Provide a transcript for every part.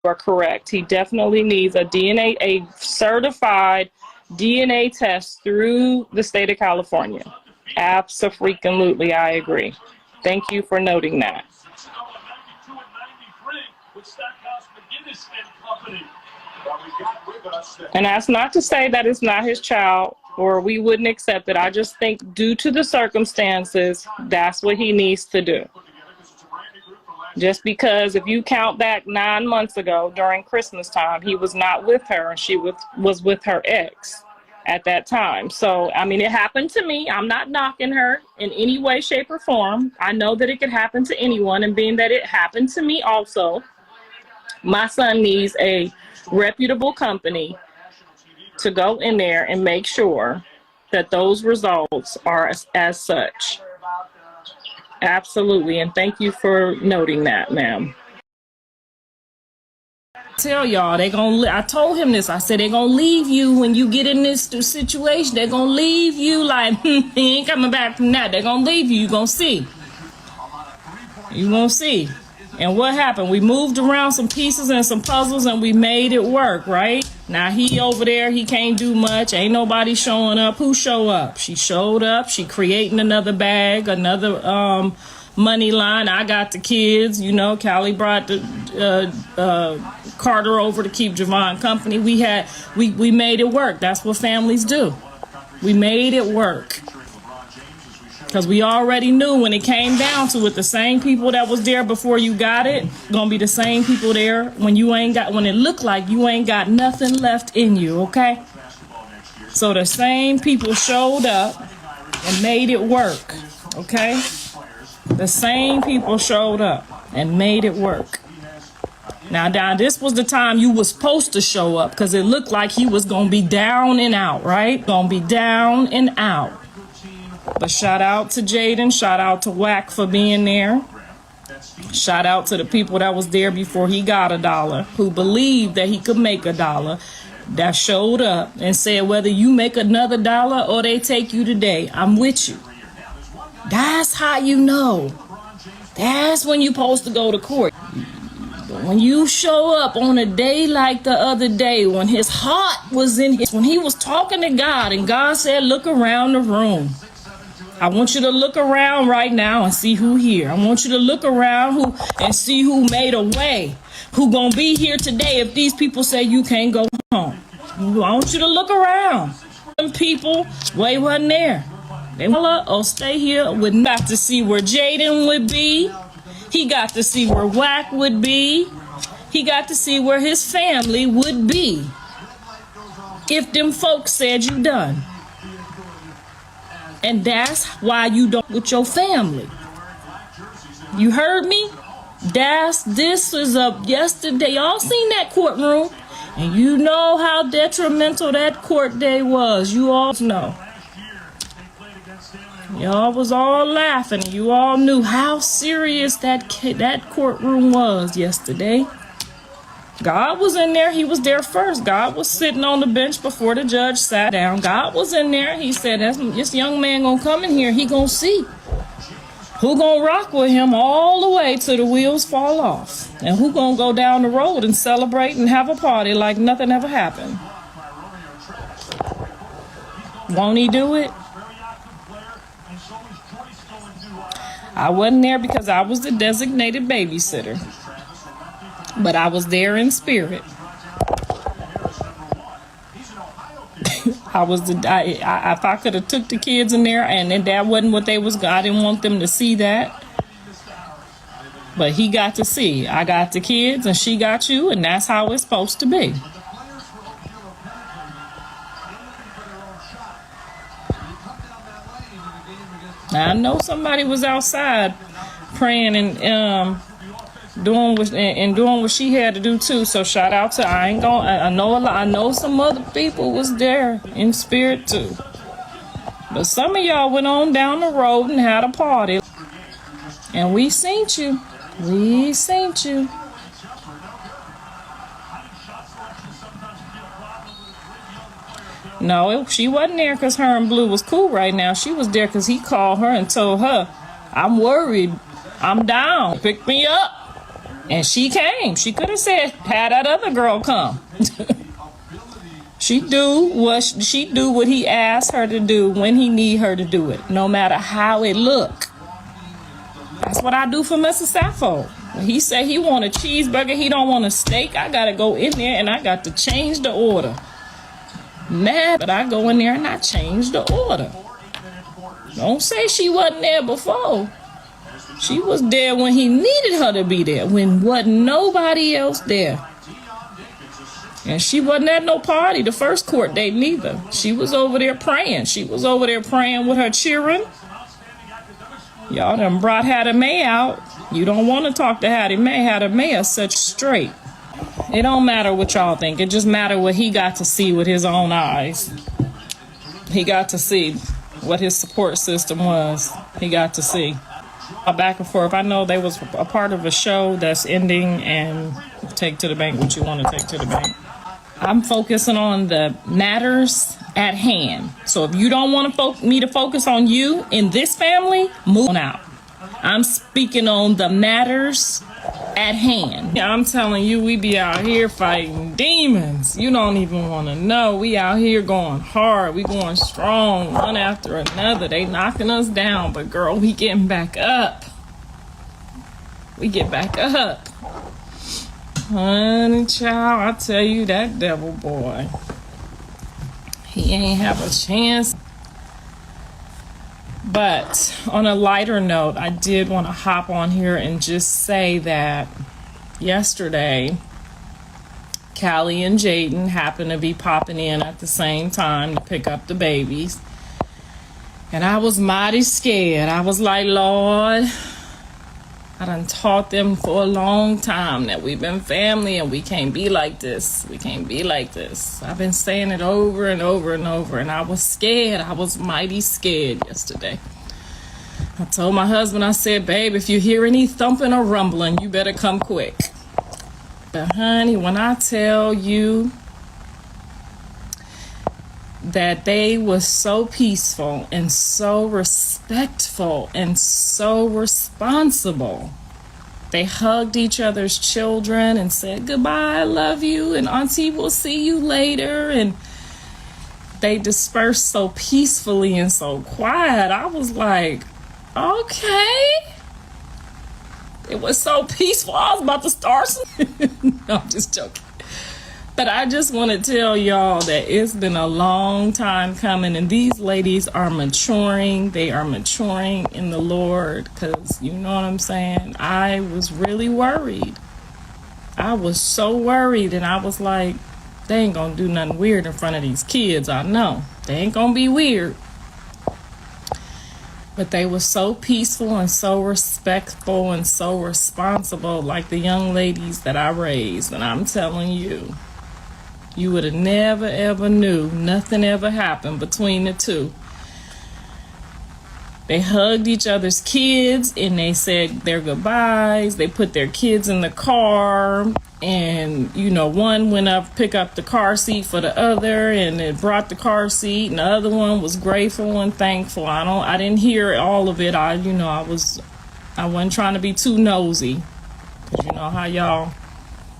are correct. He definitely needs a certified DNA test through the state of California. Absolutely, I agree. Thank you for noting that. And that's not to say that it's not his child or we wouldn't accept it. I just think due to the circumstances, that's what he needs to do. Just because if you count back 9 months ago during Christmas time, he was not with her and she was with her ex at that time. So, I mean, it happened to me. I'm not knocking her in any way, shape, or form. I know that it could happen to anyone, and being that it happened to me also, my son needs a reputable company to go in there and make sure that those results are as such. Absolutely, and thank you for noting that, ma'am. Tell y'all, I told him this. I said, they're gonna leave you when you get in this situation. They're gonna leave you like, he ain't coming back from that. They're gonna leave you. You're gonna see. You're gonna see. And what happened? We moved around some pieces and some puzzles and we made it work, right? Now he over there, he can't do much. Ain't nobody showing up. Who show up? She showed up. She creating another bag, another money line. I got the kids, you know. Callie brought the Carter over to keep Javon company. We made it work. That's what families do. We made it work. Because we already knew when it came down to it, the same people that was there before you got it, gonna be the same people there when it looked like you ain't got nothing left in you, okay? So the same people showed up and made it work, okay? The same people showed up and made it work. Now, this was the time you was supposed to show up because it looked like he was gonna be down and out, right? Gonna be down and out. But shout out to Jaden, shout out to Wack for being there. Shout out to the people that was there before he got $1, who believed that he could make $1, that showed up and said, whether you make another $1 or they take you today, I'm with you. That's how you know. That's when you're supposed to go to court. But when you show up on a day like the other day, when his heart was when he was talking to God and God said, look around the room. I want you to look around right now and see who here. I want you to look around and see who made a way, who gonna be here today if these people say you can't go home. I want you to look around. Some people, way wasn't there. They stay here. Would got to see where Jaden would be. He got to see where Wack would be. He got to see where his family would be if them folks said you done. And that's why you don't with your family. You heard me? This was up yesterday. Y'all seen that courtroom. And you know how detrimental that court day was. You all know. Y'all was all laughing. You all knew how serious that courtroom was yesterday. God was in there. He was there first. God was sitting on the bench before the judge sat down. God was in there. He said, this young man gonna come in here. He gonna see who gonna rock with him all the way till the wheels fall off. And who gonna go down the road and celebrate and have a party like nothing ever happened. Won't he do it? I wasn't there because I was the designated babysitter. But I was there in spirit. If I could have took the kids in there and then that wasn't what they was, I didn't want them to see that. But he got to see. I got the kids and she got you, and that's how it's supposed to be. Now, I know somebody was outside praying and doing what she had to do too. So shout out to I know some other people was there in spirit too. But some of y'all went on down the road and had a party. And we seen you. We seen you. No, she wasn't there because her and Blue was cool right now. She was there because he called her and told her, I'm worried. I'm down. Pick me up. And she came. She could have said, had that other girl come. She do what he asked her to do when he need her to do it, no matter how it look. That's what I do for Mr. Sappho. He said he want a cheeseburger, he don't want a steak. I gotta go in there and I got to change the order. Mad, but I go in there and I change the order. Don't say she wasn't there before. She was there when he needed her to be there, when wasn't nobody else there. And she wasn't at no party the first court date neither. She was over there praying. She was over there praying with her children. Y'all done brought Hattie Mae out. You don't want to talk to Hattie Mae. Hattie Mae is such straight. It don't matter what y'all think. It just matter what he got to see with his own eyes. He got to see what his support system was. He got to see. Back and forth. I know they was a part of a show that's ending, and take to the bank what you want to take to the bank. I'm focusing on the matters at hand. So if you don't want me to focus on you in this family, move on out. I'm speaking on the matters at hand. Yeah, I'm telling you, we be out here fighting demons. You don't even want to know. We out here going hard. We going strong, one after another. They knocking us down, but girl, we getting back up. We get back up. Honey child, I tell you, that devil boy, he ain't have a chance. But on a lighter note, I did want to hop on here and just say that yesterday, Callie and Jaden happened to be popping in at the same time to pick up the babies. And I was mighty scared. I was like, Lord, I done taught them for a long time that we've been family and we can't be like this. We can't be like this. I've been saying it over and over and over, and I was scared. I was mighty scared yesterday. I told my husband, I said, babe, if you hear any thumping or rumbling, you better come quick. But honey, when I tell you that they were so peaceful and so respectful and so responsible. They hugged each other's children and said, goodbye, I love you, and auntie will see you later. And they dispersed so peacefully and so quiet. I was like, okay. It was so peaceful. I was about to start. No, I'm just joking. But I just want to tell y'all that it's been a long time coming, and these ladies are maturing. They are maturing in the Lord, because you know what I'm saying? I was really worried. I was so worried, and I was like, they ain't going to do nothing weird in front of these kids. I know. They ain't going to be weird. But they were so peaceful and so respectful and so responsible, like the young ladies that I raised. And I'm telling you, you would have never, ever knew. Nothing ever happened between the two. They hugged each other's kids and they said their goodbyes. They put their kids in the car, and, you know, one went up, pick up the car seat for the other, and it brought the car seat, and the other one was grateful and thankful. I didn't hear all of it. I wasn't trying to be too nosy, because you know how y'all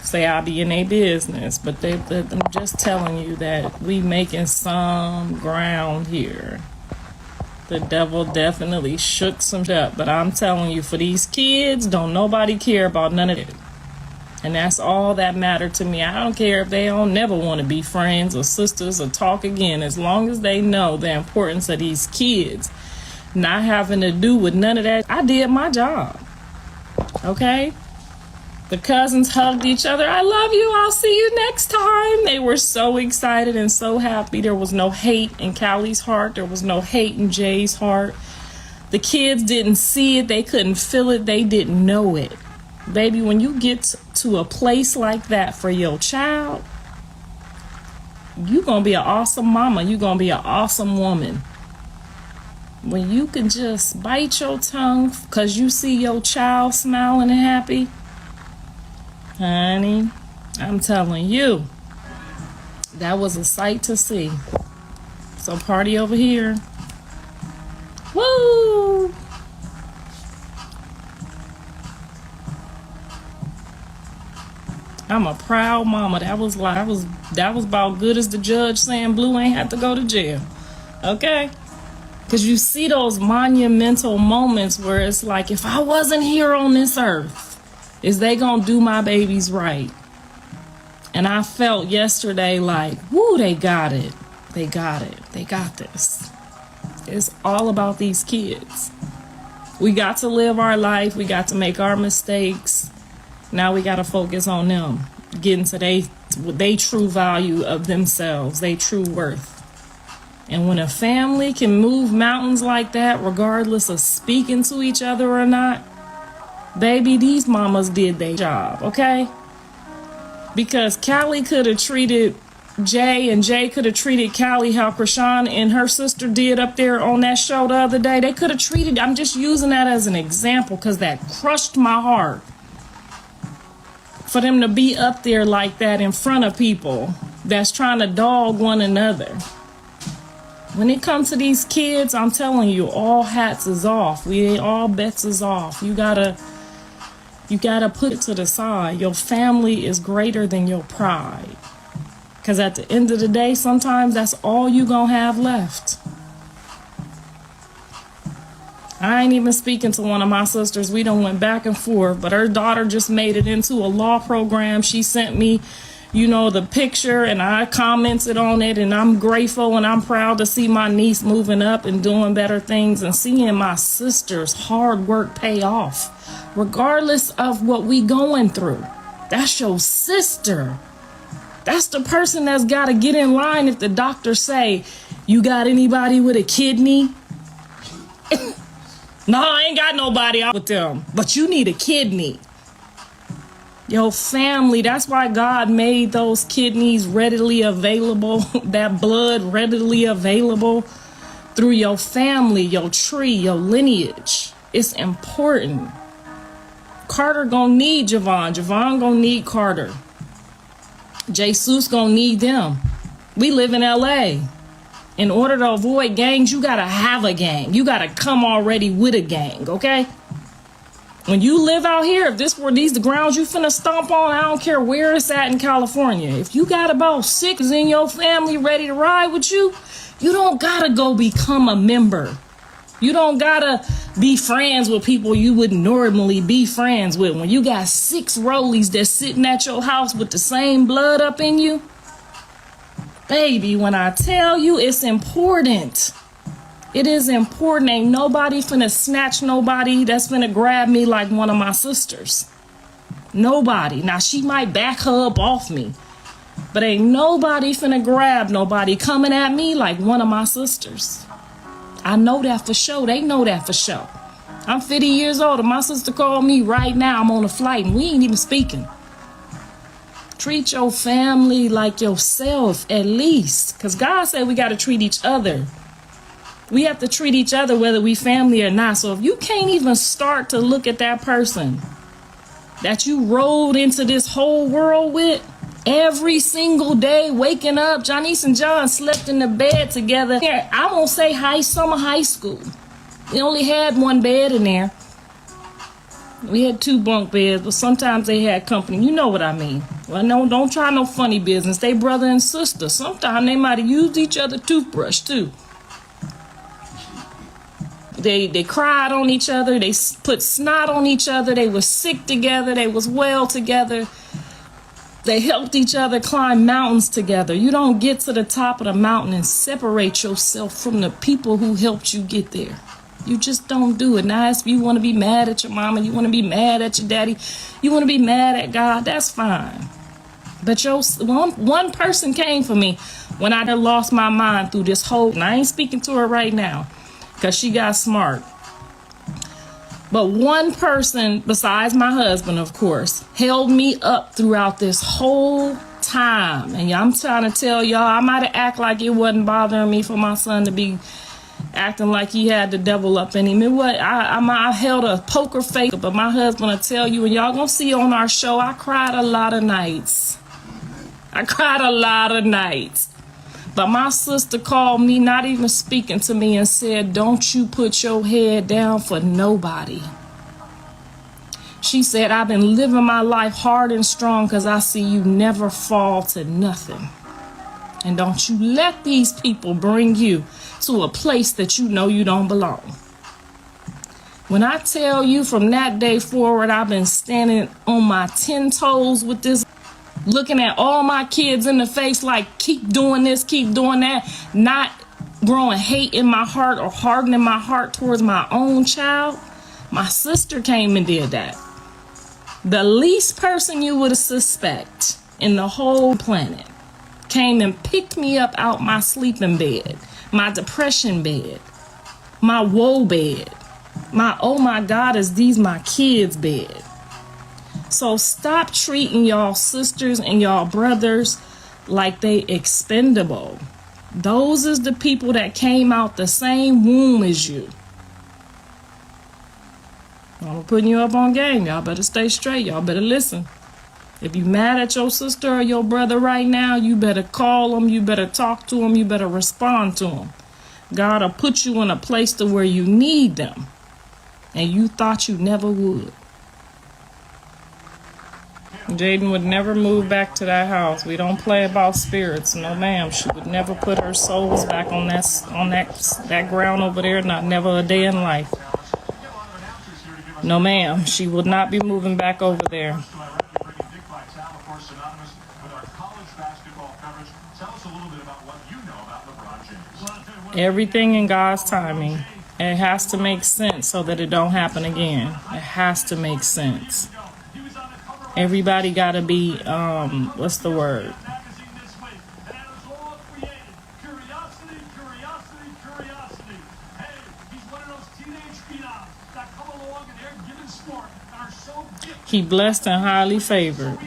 say I be in their business, but I'm just telling you that we making some ground here. The devil definitely shook some shit up, but I'm telling you, for these kids, don't nobody care about none of it. And that's all that mattered to me. I don't care if they don't never want to be friends or sisters or talk again, as long as they know the importance of these kids not having to do with none of that. I did my job. Okay? The cousins hugged each other. I love you. I'll see you next time. They were so excited and so happy. There was no hate in Callie's heart. There was no hate in Jay's heart. The kids didn't see it. They couldn't feel it. They didn't know it. Baby, when you get to a place like that for your child, you're going to be an awesome mama. You're going to be an awesome woman. When you can just bite your tongue because you see your child smiling and happy, honey, I'm telling you, that was a sight to see. So party over here. Woo! I'm a proud mama. That was about good as the judge saying Blue ain't had to go to jail. Okay? Because you see those monumental moments where it's like, if I wasn't here on this earth, is they gonna do my babies right? And I felt yesterday like, whoo, they got it. They got it. They got this. It's all about these kids. We got to live our life. We got to make our mistakes. Now we got to focus on them, getting to they true value of themselves, they true worth. And when a family can move mountains like that, regardless of speaking to each other or not, baby, these mamas did their job, okay? Because Callie could have treated Jay and Jay could have treated Callie how Chrisean and her sister did up there on that show the other day. They could have treated, I'm just using that as an example because that crushed my heart. For them to be up there like that in front of people that's trying to dog one another. When it comes to these kids, I'm telling you, all hats is off. All bets is off. You gotta put it to the side. Your family is greater than your pride. Because at the end of the day, sometimes that's all you gonna have left. I ain't even speaking to one of my sisters. We done went back and forth, but her daughter just made it into a law program. She sent me, the picture, and I commented on it, and I'm grateful and I'm proud to see my niece moving up and doing better things and seeing my sister's hard work pay off, regardless of what we going through. That's your sister. That's the person that's got to get in line if the doctor say, you got anybody with a kidney? No, I ain't got nobody out with them, but you need a kidney. Your family, that's why God made those kidneys readily available, that blood readily available through your family, your tree, your lineage. It's important. Carter gonna need Javon. Javon gonna need Carter. Jesus gonna need them. We live in LA. In order to avoid gangs, you gotta have a gang. You gotta come already with a gang, okay? When you live out here, if this were these the grounds you finna stomp on, I don't care where it's at in California. If you got about 6 in your family ready to ride with you, you don't gotta go become a member. You don't gotta be friends with people you wouldn't normally be friends with. When you got 6 rollies that's sitting at your house with the same blood up in you, baby, when I tell you it's important, it is important. Ain't nobody finna snatch nobody that's finna grab me like one of my sisters. Nobody. Now, she might back her up off me, but ain't nobody finna grab nobody coming at me like one of my sisters. I know that for sure. They know that for sure. I'm 50 years old, and my sister called me right now. I'm on a flight, and we ain't even speaking. Treat your family like yourself, at least. Because God said we got to treat each other. We have to treat each other whether we family or not. So if you can't even start to look at that person that you rode into this whole world with every single day, waking up, Janice and John slept in the bed together. I won't say summer high school. We only had 1 bed in there. We had 2 bunk beds, but sometimes they had company. You know what I mean. Well, no, don't try no funny business. They brother and sister. Sometimes they might have used each other's toothbrush too. They cried on each other. They put snot on each other. They were sick together. They was well together. They helped each other climb mountains together. You don't get to the top of the mountain and separate yourself from the people who helped you get there. You just don't do it. Now, if you want to be mad at your mama, you want to be mad at your daddy, you want to be mad at God, that's fine. But one person came for me when I done lost my mind through this whole, and I ain't speaking to her right now because she got smart. But one person, besides my husband, of course, held me up throughout this whole time. And I'm trying to tell y'all, I might have acted like it wasn't bothering me for my son to be acting like he had the devil up in him. It was, I held a poker face, but my husband will tell you, and y'all gonna see on our show, I cried a lot of nights. But my sister called me, not even speaking to me, and said, don't you put your head down for nobody. She said, I've been living my life hard and strong because I see you never fall to nothing. And don't you let these people bring you to a place that you know you don't belong. When I tell you from that day forward, I've been standing on my 10 toes with this, looking at all my kids in the face like, keep doing this, keep doing that, not growing hate in my heart or hardening my heart towards my own child. My sister came and did that. The least person you would suspect in the whole planet came and picked me up out my sleeping bed, my depression bed, my woe bed, my oh my God, is these my kids' bed. So stop treating y'all sisters and y'all brothers like they expendable. Those is the people that came out the same womb as you. I'm putting you up on game. Y'all better stay straight. Y'all better listen. If you mad at your sister or your brother right now, you better call them. You better talk to them. You better respond to them. God will put you in a place to where you need them. And you thought you never would. Jaden would never move back to that house. We don't play about spirits. No, ma'am. She would never put her souls back on that ground over there. Not never a day in life. No, ma'am. She would not be moving back over there. Everything in God's timing. It has to make sense so that it don't happen again. It has to make sense. Everybody got to be, what's the word? He blessed and highly favored.